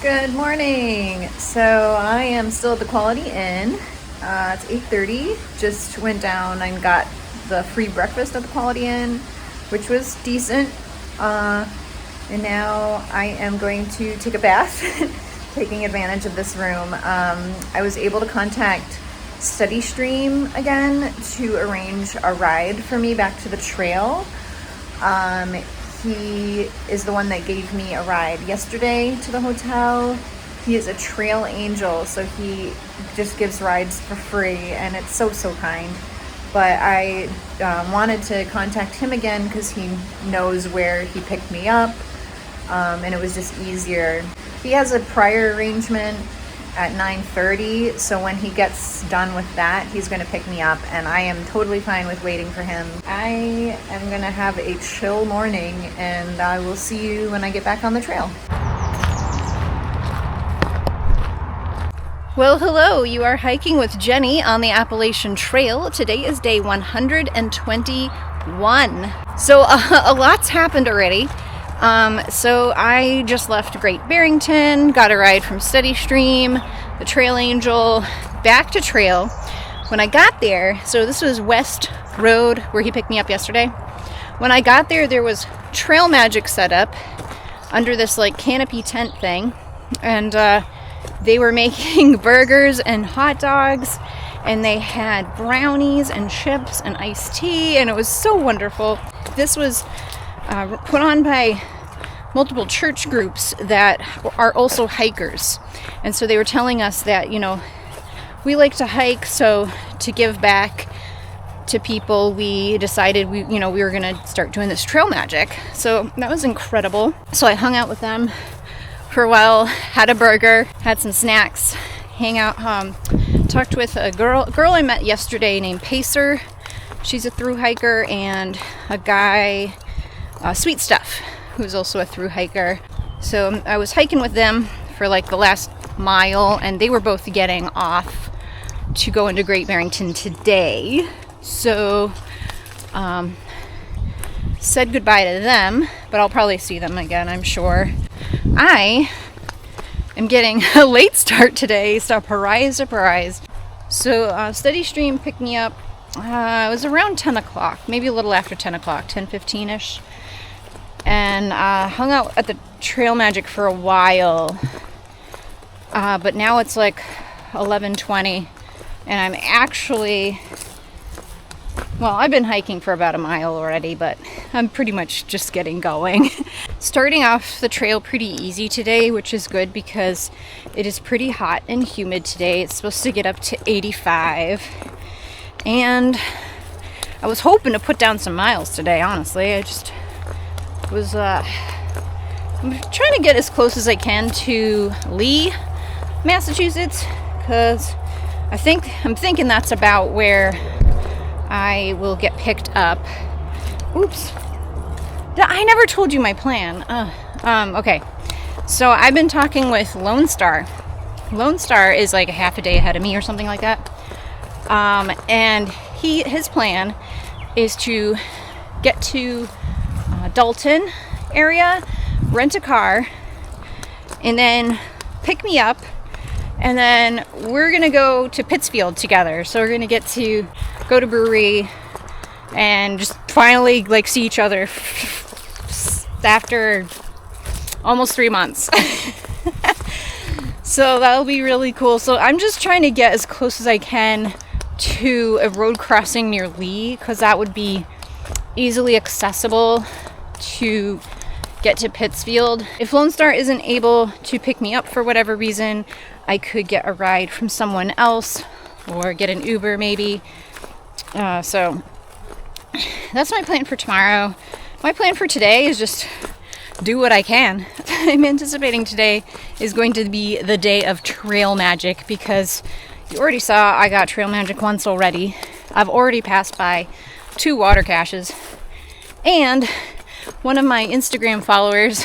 Good morning. So I am still at the Quality Inn. It's 8:30. Just went down and got the free breakfast at the Quality Inn, which was decent. And now I am going to take a bath, taking advantage of this room. I was able to contact Steady Stream again to arrange a ride for me back to the trail. He is the one that gave me a ride yesterday to the hotel. He is a trail angel, so he just gives rides for free, and it's so kind. But I wanted to contact him again because he knows where he picked me up, and it was just easier. He has a prior arrangement at 9:30, so when he gets done with that, he's going to pick me up, and I am totally fine with waiting for him. I am going to have a chill morning, and I will see you when I get back on the trail. Well, hello, you are hiking with Jenny on the Appalachian Trail. Today is day 121. So a lot's happened already. So I just left Great Barrington, got a ride from Steady Stream, the Trail Angel, back to trail. When I got there, so this was West Road where he picked me up yesterday. When I got there, there was trail magic set up under this like canopy tent thing, and they were making burgers and hot dogs, and they had brownies and chips and iced tea, and it was so wonderful. This was put on by multiple church groups that are also hikers. And so they were telling us that, we like to hike, so to give back to people, we decided we were going to start doing this trail magic. So that was incredible. So I hung out with them for a while, had a burger, had some snacks, hang out, talked with a girl I met yesterday named Pacer. She's a thru hiker, and a guy, Sweet Stuff, who's also a thru hiker. So I was hiking with them for like the last mile, and they were both getting off to go into Great Barrington today. So said goodbye to them, but I'll probably see them again, I'm sure. I am getting a late start today, surprise. So Steady Stream picked me up. It was around 10 o'clock, maybe a little after 10 o'clock, 10:15ish. And hung out at the Trail Magic for a while. But now it's like 11:20, and I'm actually, I've been hiking for about a mile already, but I'm pretty much just getting going. Starting off the trail pretty easy today, which is good because it is pretty hot and humid today. It's supposed to get up to 85. And I was hoping to put down some miles today, honestly. I'm trying to get as close as I can to Lee, Massachusetts, because I'm thinking that's about where I will get picked up. Oops. I never told you my plan. Okay. So I've been talking with Lone Star. Lone Star is like a half a day ahead of me or something like that. And his plan is to get to Dalton area, rent a car, and then pick me up, and then we're gonna go to Pittsfield together. So we're gonna get to go to brewery and just finally like see each other after almost 3 months. So that'll be really cool. So I'm just trying to get as close as I can to a road crossing near Lee, because that would be easily accessible to get to Pittsfield. If Lone Star isn't able to pick me up for whatever reason, I could get a ride from someone else or get an Uber maybe. So that's my plan for tomorrow. My plan for today is just do what I can. I'm anticipating today is going to be the day of trail magic, because you already saw I got trail magic once already. I've already passed by 2 water caches, and one of my Instagram followers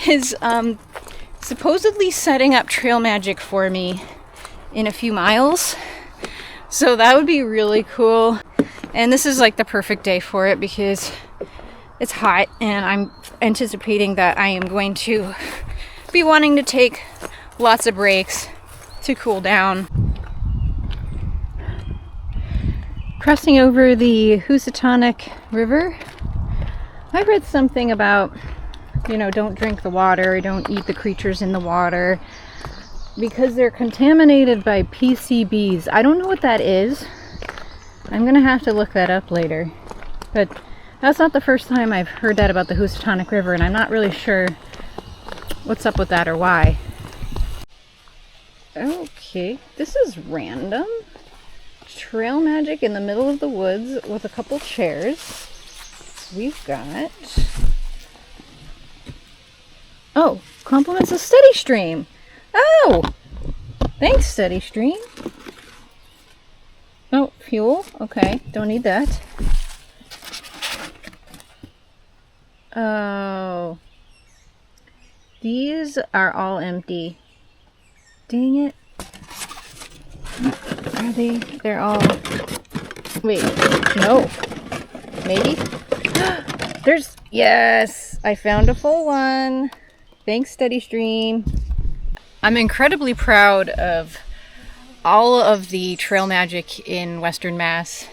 is supposedly setting up trail magic for me in a few miles. So that would be really cool. And this is like the perfect day for it because it's hot, and I'm anticipating that I am going to be wanting to take lots of breaks to cool down. Crossing over the Housatonic River. I read something about, don't drink the water, don't eat the creatures in the water, because they're contaminated by PCBs. I don't know what that is. I'm gonna have to look that up later. But that's not the first time I've heard that about the Housatonic River, and I'm not really sure what's up with that or why. Okay, this is random. Trail magic in the middle of the woods with a couple chairs. We've got... Oh, compliments of Steady Stream. Oh! Thanks, Steady Stream. Oh, fuel. Okay, don't need that. Oh. These are all empty. Dang it. Are they? They're all... Wait. No. Maybe? There's... Yes! I found a full one. Thanks, Steady Stream. I'm incredibly proud of all of the trail magic in Western Mass.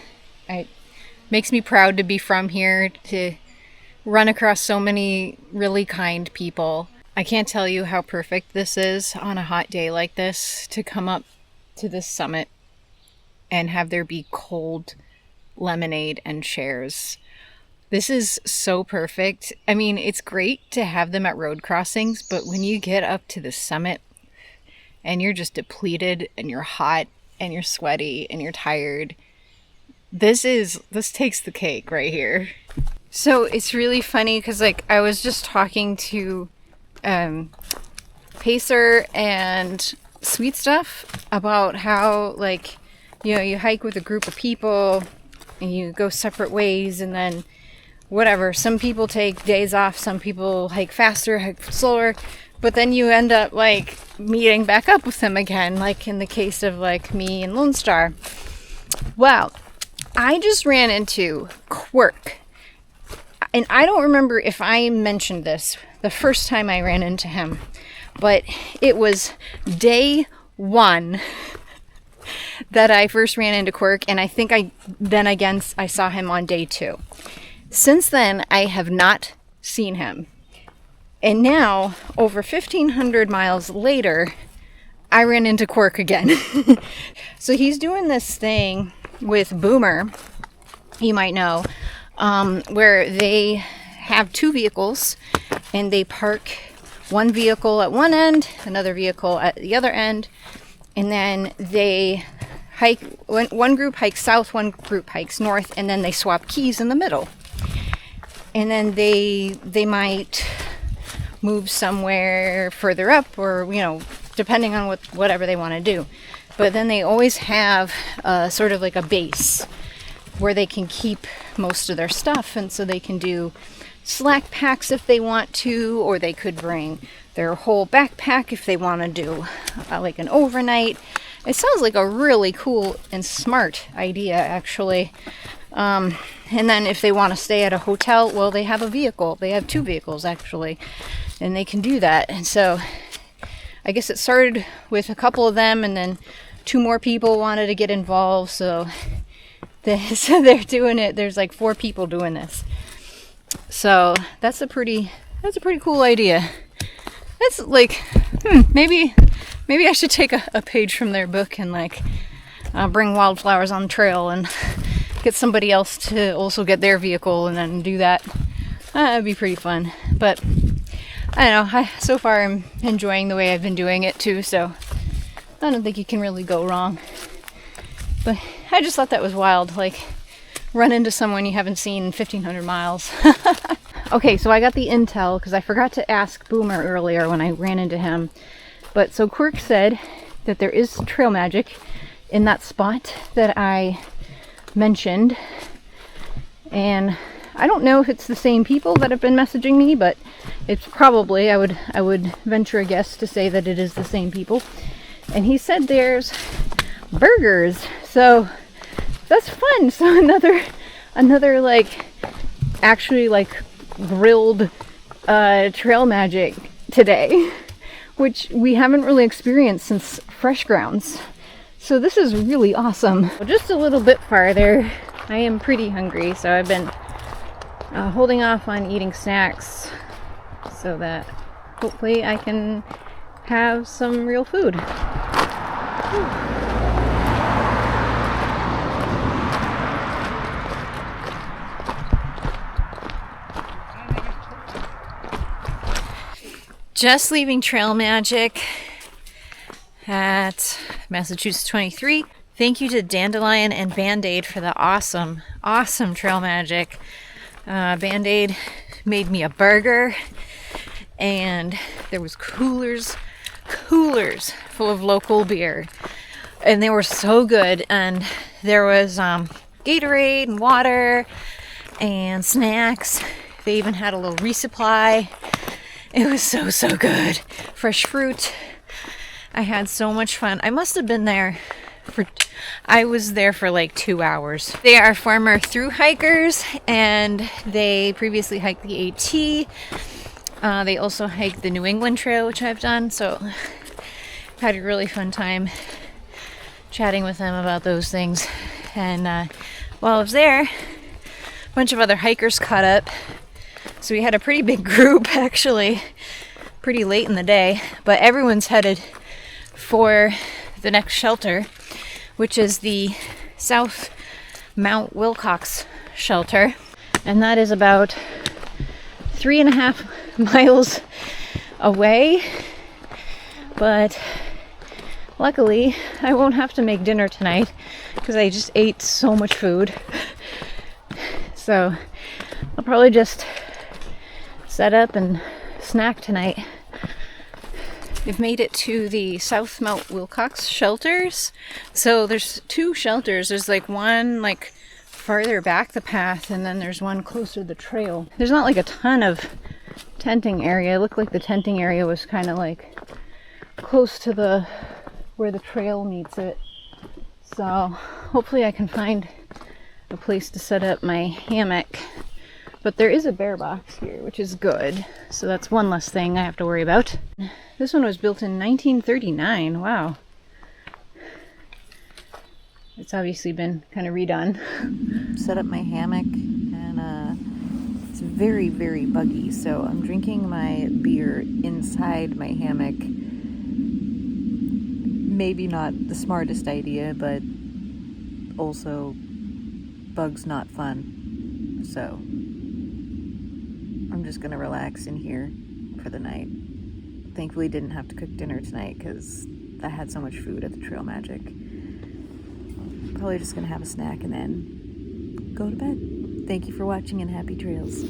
It makes me proud to be from here, to run across so many really kind people. I can't tell you how perfect this is on a hot day like this, to come up to this summit and have there be cold lemonade and chairs. This is so perfect. I mean, it's great to have them at road crossings, but when you get up to the summit and you're just depleted and you're hot and you're sweaty and you're tired, this takes the cake right here. So it's really funny because I was just talking to Pacer and Sweet Stuff about how you hike with a group of people and you go separate ways, and then whatever, some people take days off, some people hike faster, hike slower, but then you end up meeting back up with them again, like in the case of me and Lone Star. Well, I just ran into Quirk, and I don't remember if I mentioned this the first time I ran into him, but it was day 1 that I first ran into Quirk, and I think I saw him on day 2. Since then, I have not seen him. And now, over 1,500 miles later, I ran into Quirk again. So he's doing this thing with Boomer, you might know, where they have 2 vehicles, and they park one vehicle at one end, another vehicle at the other end, and then they hike, one group hikes south, one group hikes north, and then they swap keys in the middle. And then they might move somewhere further up, or depending on whatever they want to do. But then they always have sort of like a base where they can keep most of their stuff, and so they can do slack packs if they want to, or they could bring their whole backpack if they want to do like an overnight. It sounds like a really cool and smart idea, actually. And then if they want to stay at a hotel, well, they have a vehicle. They have 2 vehicles, actually, and they can do that. And so I guess it started with a couple of them, and then 2 more people wanted to get involved, so they're doing it. There's 4 people doing this. So that's a pretty cool idea. That's maybe I should take a page from their book and bring wildflowers on the trail and get somebody else to also get their vehicle and then do that. That'd be pretty fun. But I don't know, so far I'm enjoying the way I've been doing it too, so I don't think you can really go wrong. But I just thought that was wild, run into someone you haven't seen in 1,500 miles. Okay, so I got the intel because I forgot to ask Boomer earlier when I ran into him. But so Quirk said that there is trail magic in that spot that I mentioned, and I don't know if it's the same people that have been messaging me, but it's probably, I would venture a guess to say that it is the same people. And he said there's burgers, so that's fun. So another actually grilled trail magic today. which we haven't really experienced since Fresh Grounds. So this is really awesome. Just a little bit farther. I am pretty hungry, so I've been holding off on eating snacks so that hopefully I can have some real food. Just leaving Trail Magic at Massachusetts 23. Thank you to Dandelion and Band-Aid for the awesome Trail Magic. Band-Aid made me a burger, and there was coolers full of local beer, and they were so good. And there was Gatorade and water and snacks. They even had a little resupply. It was so good. Fresh fruit. I had so much fun. I must have been there I was there for like 2 hours. They are former Thru hikers, and they previously hiked the AT. They also hiked the New England Trail, which I've done. So I've had a really fun time chatting with them about those things. And while I was there, a bunch of other hikers caught up. So we had a pretty big group, actually, pretty late in the day, but everyone's headed for the next shelter, which is the South Mount Wilcox shelter. And that is about 3.5 miles away. But luckily, I won't have to make dinner tonight because I just ate so much food. So I'll probably just set up and snack tonight. We've made it to the South Mount Wilcox shelters. So there's 2 shelters. There's like one like farther back the path, and then there's one closer to the trail. There's not like a ton of tenting area. It looked like the tenting area was kind of like close to where the trail meets it. So hopefully I can find a place to set up my hammock. But there is a bear box here, which is good. So that's one less thing I have to worry about. This one was built in 1939. Wow. It's obviously been kind of redone. Set up my hammock, and it's very, very buggy. So I'm drinking my beer inside my hammock. Maybe not the smartest idea, but also bugs not fun. So I'm just gonna relax in here for the night. Thankfully didn't have to cook dinner tonight because I had so much food at the Trail Magic. Probably just gonna have a snack and then go to bed. Thank you for watching, and happy trails.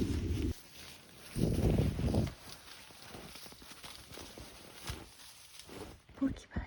Porcupine.